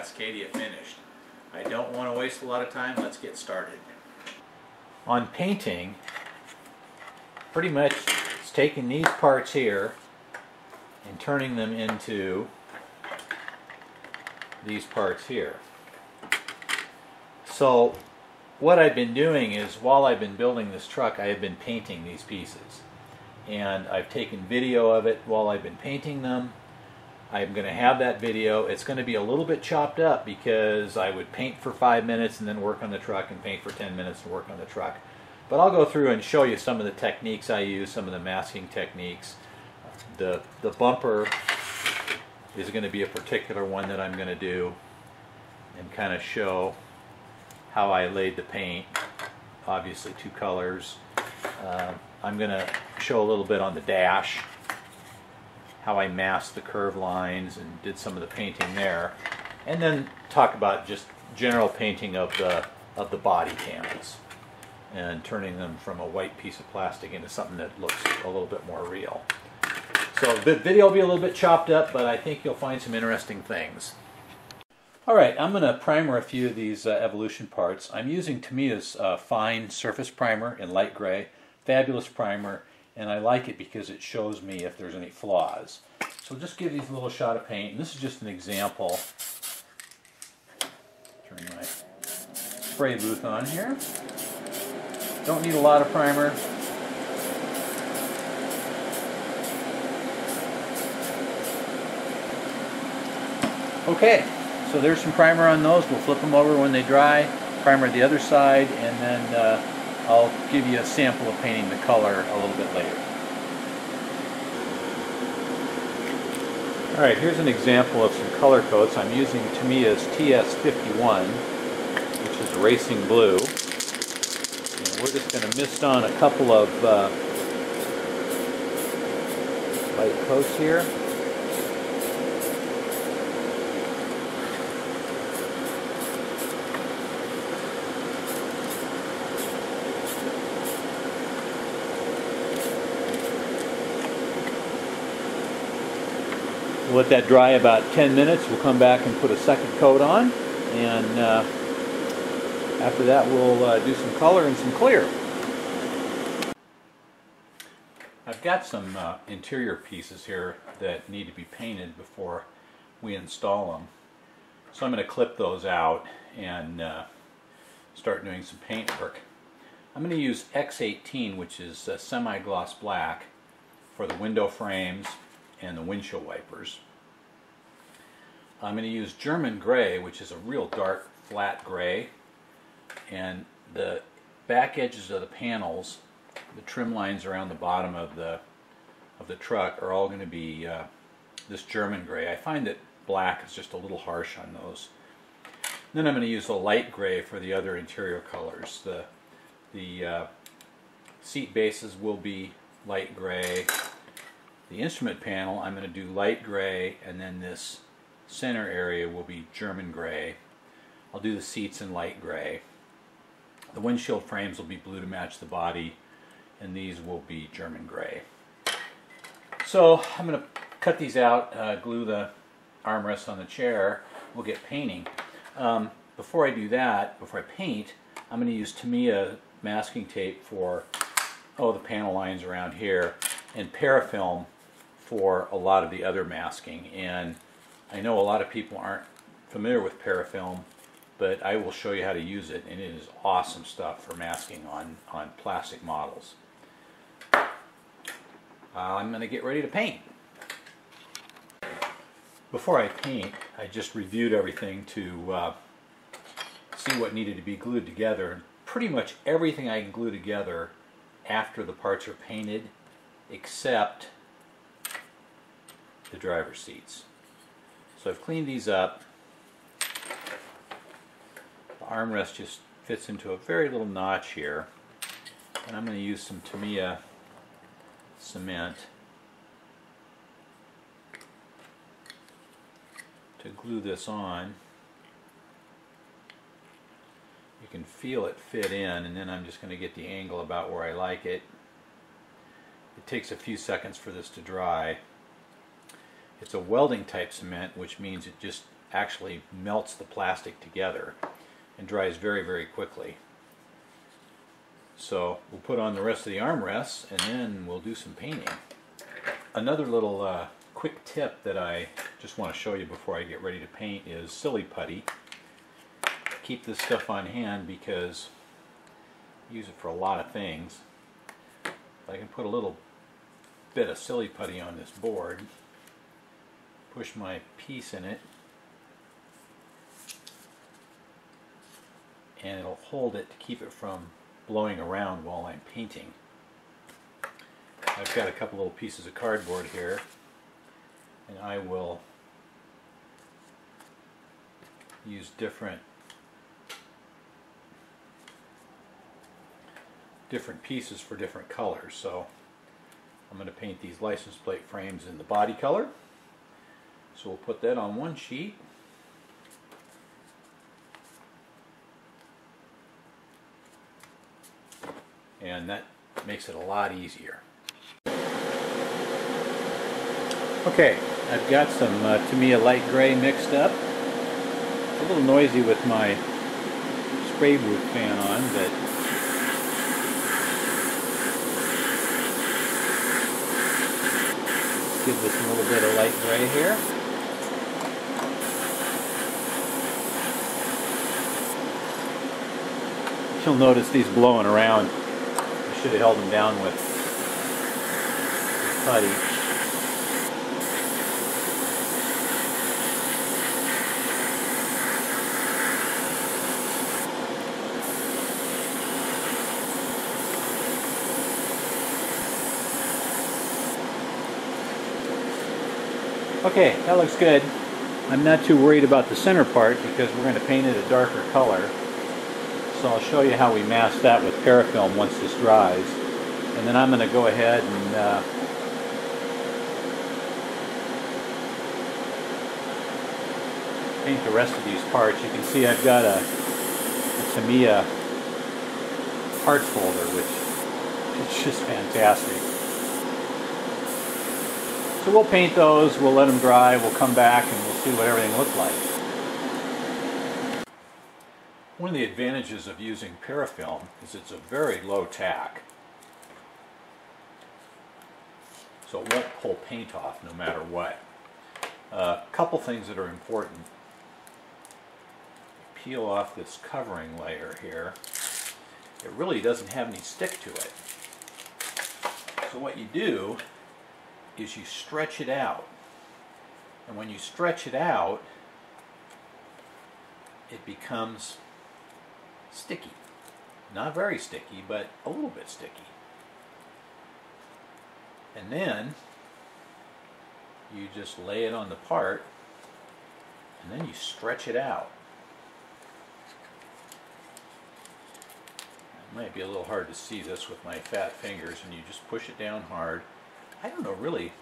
Cascadia finished. I don't want to waste a lot of time. Let's get started. On painting, pretty much it's taking these parts here and turning them into these parts here. So what I've been doing is, while I've been building this truck, I have been painting these pieces. And I've taken video of it while I've been painting them. I'm going to have that video. It's going to be a little bit chopped up because I would paint for 5 minutes and then work on the truck, and paint for 10 minutes and work on the truck. But I'll go through and show you some of the techniques I use, some of the masking techniques. The bumper is going to be a particular one that I'm going to do, and kind of show how I laid the paint. Obviously 2 colors. I'm going to show a little bit on the dash, how I masked the curve lines and did some of the painting there, and then talk about just general painting of the body panels and turning them from a white piece of plastic into something that looks a little bit more real. So the video will be a little bit chopped up, but I think you'll find some interesting things. Alright, I'm going to primer a few of these Evolution parts. I'm using Tamiya's fine surface primer in light gray. Fabulous primer, and I like it because it shows me if there's any flaws. So just give these a little shot of paint, and this is just an example. Turn my spray booth on here. Don't need a lot of primer. Okay, so there's some primer on those. We'll flip them over when they dry, primer the other side, and then I'll give you a sample of painting the color a little bit later. Alright, here's an example of some color coats. I'm using Tamiya's TS51, which is racing blue. And we're just going to mist on a couple of light coats here. We'll let that dry about 10 minutes. We'll come back and put a second coat on, and after that we'll do some color and some clear. I've got some interior pieces here that need to be painted before we install them. So I'm going to clip those out and start doing some paint work. I'm going to use X18, which is semi-gloss black, for the window frames and the windshield wipers. I'm going to use German gray, which is a real dark flat gray, and the back edges of the panels, the trim lines around the bottom of the truck, are all going to be this German gray. I find that black is just a little harsh on those. Then I'm going to use a light gray for the other interior colors. The seat bases will be light gray. The instrument panel, I'm going to do light gray, and then this center area will be German gray. I'll do the seats in light gray. The windshield frames will be blue to match the body, and these will be German gray. So I'm going to cut these out, glue the armrests on the chair. We'll get painting. Before I do that, before I paint, I'm going to use Tamiya masking tape for the panel lines around here, and parafilm for a lot of the other masking. And I know a lot of people aren't familiar with parafilm, but I will show you how to use it, and it is awesome stuff for masking on plastic models. I'm going to get ready to paint. Before I paint, I just reviewed everything to see what needed to be glued together. Pretty much everything I can glue together after the parts are painted, except the driver's seats. So I've cleaned these up. The armrest just fits into a very little notch here, and I'm going to use some Tamiya cement to glue this on. You can feel it fit in, and then I'm just going to get the angle about where I like it. It takes a few seconds for this to dry. It's a welding type cement, which means it just actually melts the plastic together and dries very, very quickly. So we'll put on the rest of the armrests and then we'll do some painting. Another little quick tip that I just want to show you before I get ready to paint is silly putty. Keep this stuff on hand because I use it for a lot of things. I can put a little bit of silly putty on this board, push my piece in it, and it'll hold it to keep it from blowing around while I'm painting. I've got a couple little pieces of cardboard here, and I will use different pieces for different colors. So I'm going to paint these license plate frames in the body color. So we'll put that on one sheet. And that makes it a lot easier. Okay, I've got some Tamiya light gray mixed up. It's a little noisy with my spray booth fan on, but let's give this a little bit of light gray here. You'll notice these blowing around. I should have held them down with putty. Okay, that looks good. I'm not too worried about the center part because we're going to paint it a darker color. So I'll show you how we mask that with parafilm once this dries. And then I'm going to go ahead and paint the rest of these parts. You can see I've got a Tamiya parts folder, which is just fantastic. So we'll paint those, we'll let them dry, we'll come back and we'll see what everything looks like. One of the advantages of using parafilm is it's a very low tack. So it won't pull paint off no matter what. A couple things that are important. Peel off this covering layer here. It really doesn't have any stick to it. So what you do is you stretch it out. And when you stretch it out, it becomes sticky. Not very sticky, but a little bit sticky. And then you just lay it on the part and then you stretch it out. It might be a little hard to see this with my fat fingers, and you just push it down hard. I don't know, really,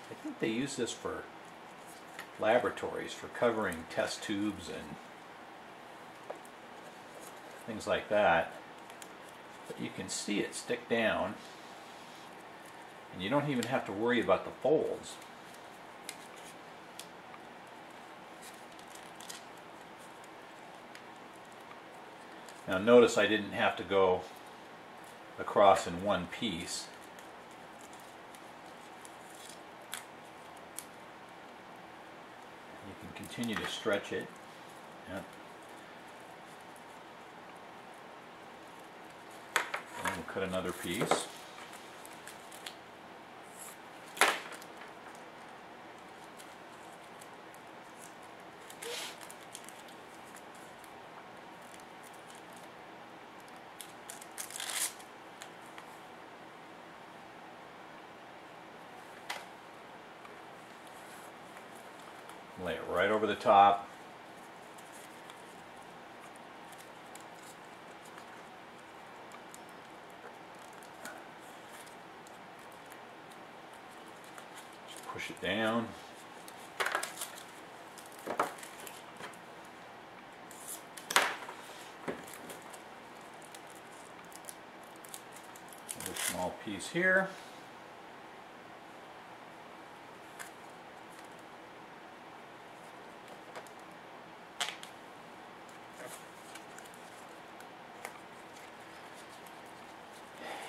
I think they use this for laboratories, for covering test tubes and things like that. But you can see it stick down, and you don't even have to worry about the folds. Now notice I didn't have to go across in one piece. You can continue to stretch it. Yep. And we'll cut another piece. Lay it right over the top. Just push it down. Another small piece here.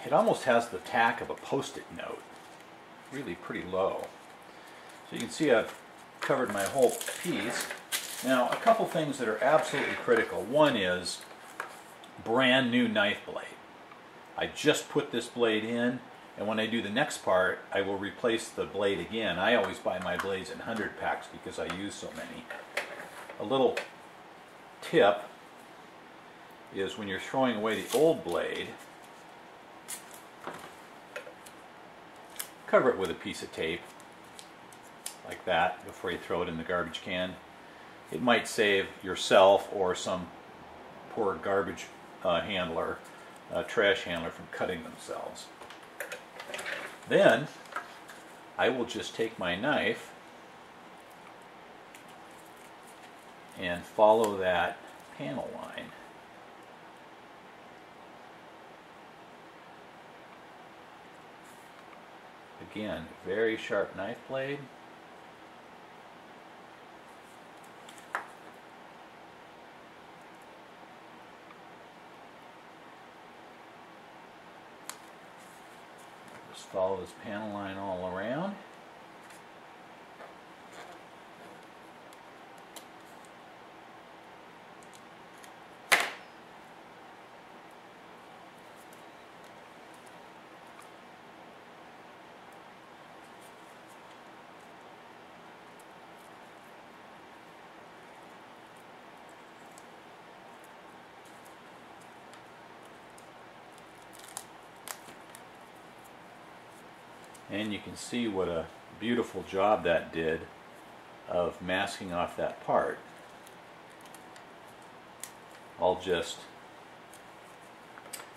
it almost has the tack of a post-it note. Really pretty low. So you can see I've covered my whole piece. Now, a couple things that are absolutely critical. One is brand new knife blade. I just put this blade in, and when I do the next part, I will replace the blade again. I always buy my blades in 100 packs because I use so many. A little tip is when you're throwing away the old blade, cover it with a piece of tape like that before you throw it in the garbage can. It might save yourself or some poor garbage handler, trash handler, from cutting themselves. Then I will just take my knife and follow that panel line. Again, very sharp knife blade. Just follow this panel line all around. And you can see what a beautiful job that did of masking off that part. I'll just,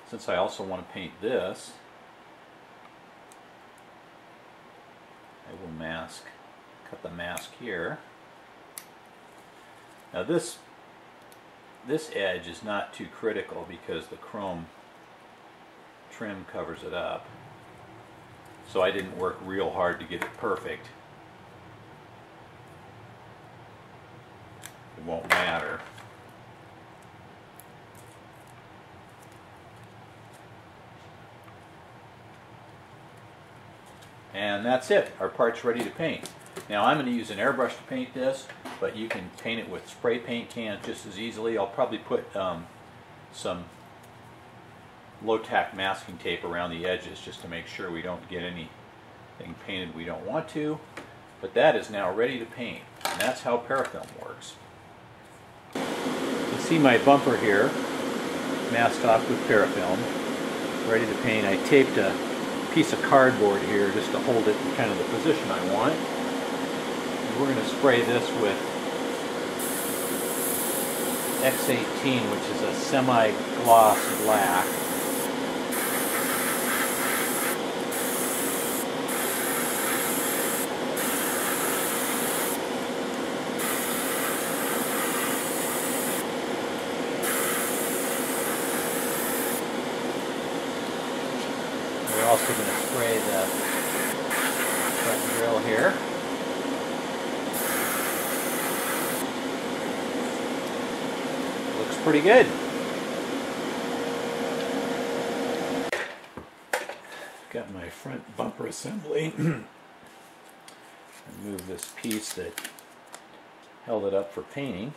since I also want to paint this, I will cut the mask here. Now this edge is not too critical because the chrome trim covers it up. So I didn't work real hard to get it perfect. It won't matter. And that's it. Our part's ready to paint. Now I'm going to use an airbrush to paint this, but you can paint it with spray paint cans just as easily. I'll probably put some low-tack masking tape around the edges just to make sure we don't get anything painted we don't want to. But that is now ready to paint, and that's how parafilm works. You can see my bumper here masked off with parafilm, ready to paint. I taped a piece of cardboard here just to hold it in kind of the position I want. And we're going to spray this with X18, which is a semi-gloss black. We're also going to spray the front grill here. Looks pretty good. Got my front bumper assembly. Move this piece that held it up for painting.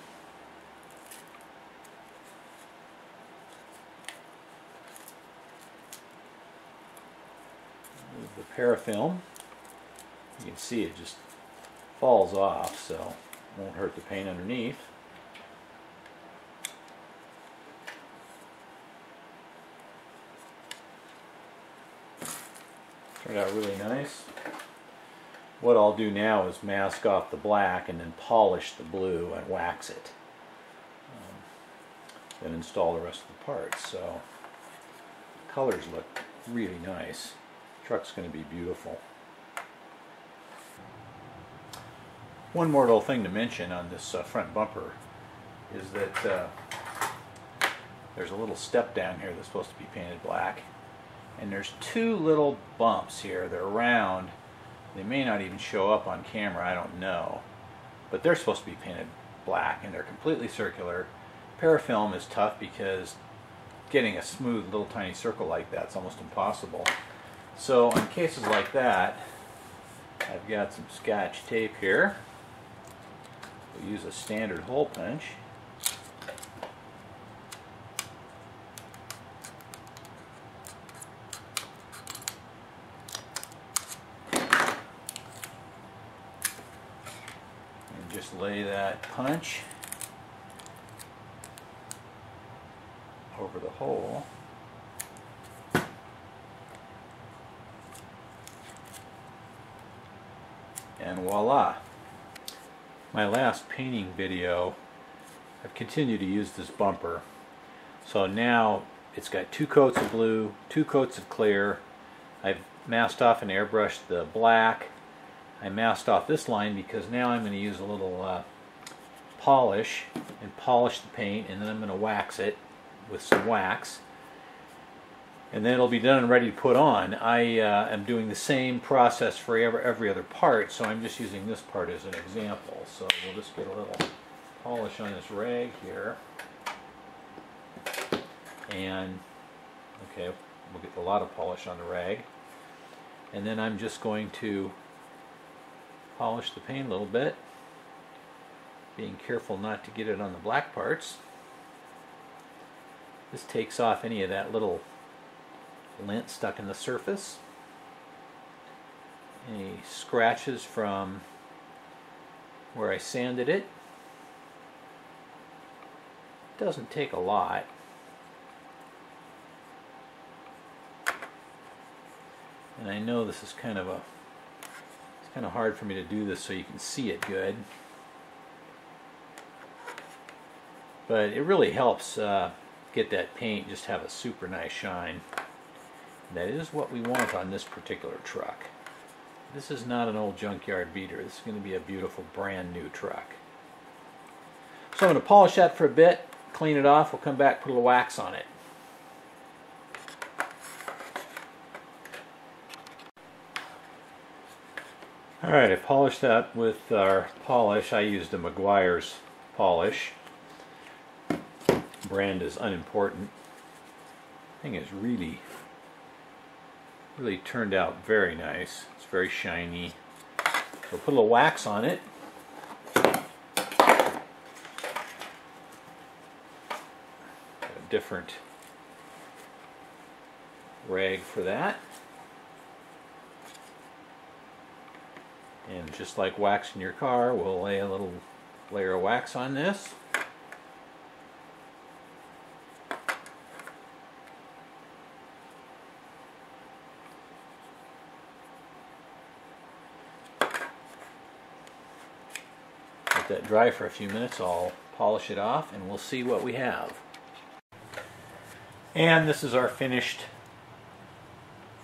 The parafilm, you can see it just falls off, so it won't hurt the paint underneath. Turned out really nice. What I'll do now is mask off the black and then polish the blue and wax it. Then install the rest of the parts. So colors look really nice. Truck's going to be beautiful. One more little thing to mention on this front bumper is that there's a little step down here that's supposed to be painted black, and there's two little bumps here. They're round. They may not even show up on camera, I don't know, but they're supposed to be painted black, and they're completely circular. Parafilm is tough because getting a smooth little tiny circle like that is almost impossible. So in cases like that, I've got some Scotch tape here. We'll use a standard hole punch. And just lay that punch over the hole. And voila! My last painting video, I've continued to use this bumper. So now it's got 2 coats of blue, 2 coats of clear. I've masked off and airbrushed the black. I masked off this line because now I'm going to use a little polish and polish the paint, and then I'm going to wax it with some wax. And then it'll be done and ready to put on. I am doing the same process for every other part, so I'm just using this part as an example. So we'll just get a little polish on this rag here. And, okay, we'll get a lot of polish on the rag. And then I'm just going to polish the paint a little bit, being careful not to get it on the black parts. This takes off any of that little lint stuck in the surface. Any scratches from where I sanded it. Doesn't take a lot. And I know this is it's kind of hard for me to do this so you can see it good. But it really helps get that paint just have a super nice shine. That is what we want on this particular truck. This is not an old junkyard beater. This is going to be a beautiful brand new truck. So I'm going to polish that for a bit, clean it off, we'll come back, put a little wax on it. Alright, I polished that with our polish. I used a McGuire's polish. Brand is unimportant. Thing is really turned out very nice. It's very shiny. We'll put a little wax on it. Got a different rag for that. And just like waxing your car, we'll lay a little layer of wax on this. Let that dry for a few minutes. I'll polish it off and we'll see what we have. And this is our finished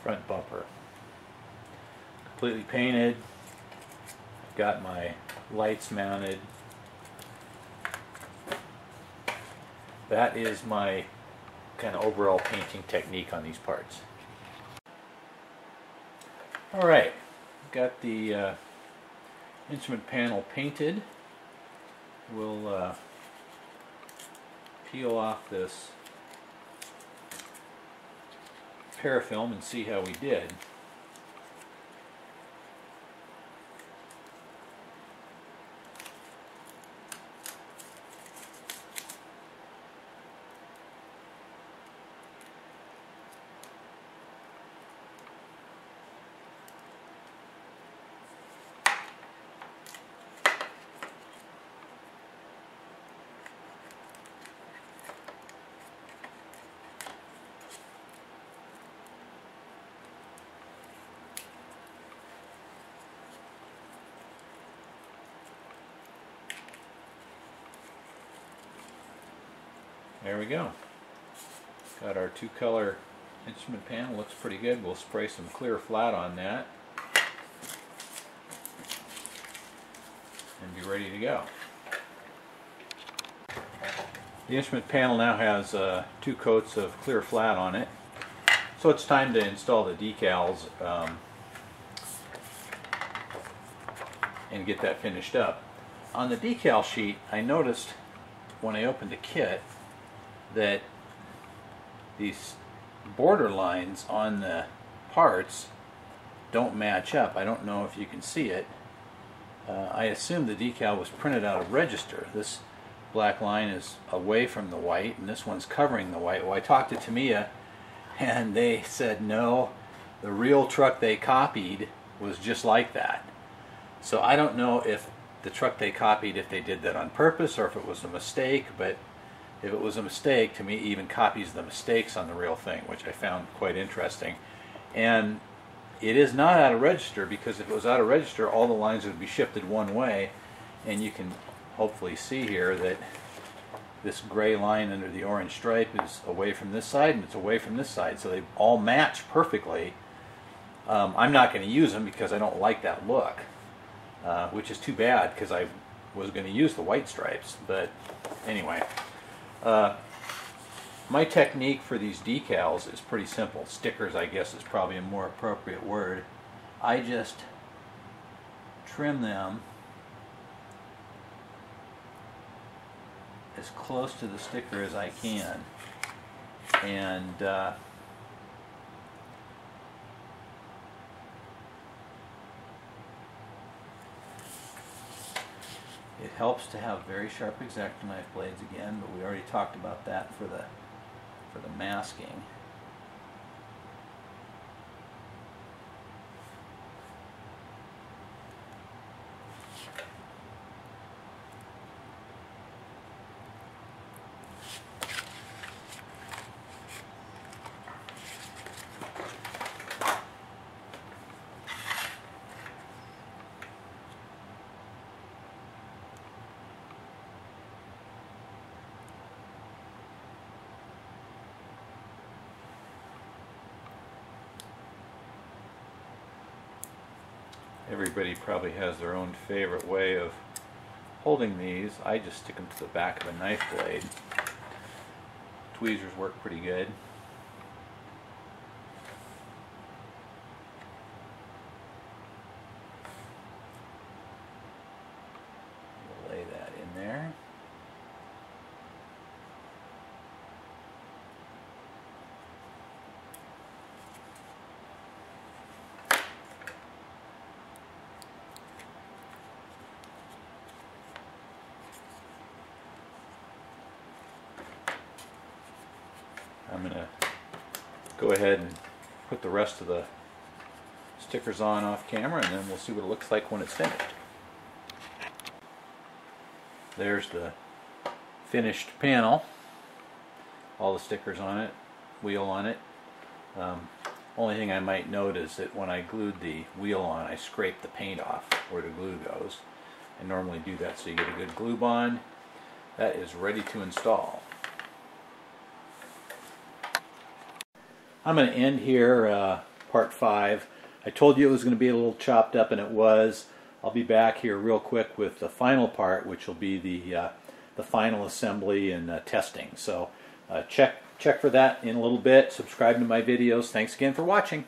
front bumper. Completely painted. Got my lights mounted. That is my kind of overall painting technique on these parts. Alright, got the instrument panel painted. We'll peel off this parafilm and see how we did. There we go. Got our 2-color instrument panel. Looks pretty good. We'll spray some clear flat on that and be ready to go. The instrument panel now has 2 coats of clear flat on it. So it's time to install the decals and get that finished up. On the decal sheet, I noticed when I opened the kit that these border lines on the parts don't match up. I don't know if you can see it. I assume the decal was printed out of register. This black line is away from the white, and this one's covering the white. Well, I talked to Tamiya, and they said no, the real truck they copied was just like that. So I don't know if the truck they copied, if they did that on purpose or if it was a mistake, but if it was a mistake, Tamiya even copies the mistakes on the real thing, which I found quite interesting. And it is not out of register, because if it was out of register, all the lines would be shifted one way, and you can hopefully see here that this gray line under the orange stripe is away from this side and it's away from this side, so they all match perfectly. I'm not going to use them because I don't like that look, which is too bad because I was going to use the white stripes. But anyway, my technique for these decals is pretty simple. Stickers, I guess, is probably a more appropriate word. I just trim them as close to the sticker as I can, and it helps to have very sharp X-Acto knife blades again, but we already talked about that for the masking. Everybody probably has their own favorite way of holding these. I just stick them to the back of a knife blade. Tweezers work pretty good. We'll lay that in there. I'm going to go ahead and put the rest of the stickers on off camera, and then we'll see what it looks like when it's finished. There's the finished panel. All the stickers on it, wheel on it. Only thing I might note is that when I glued the wheel on, I scraped the paint off where the glue goes. I normally do that so you get a good glue bond. That is ready to install. I'm going to end here part 5. I told you it was going to be a little chopped up, and it was. I'll be back here real quick with the final part, which will be the final assembly and testing. So check for that in a little bit. Subscribe to my videos. Thanks again for watching.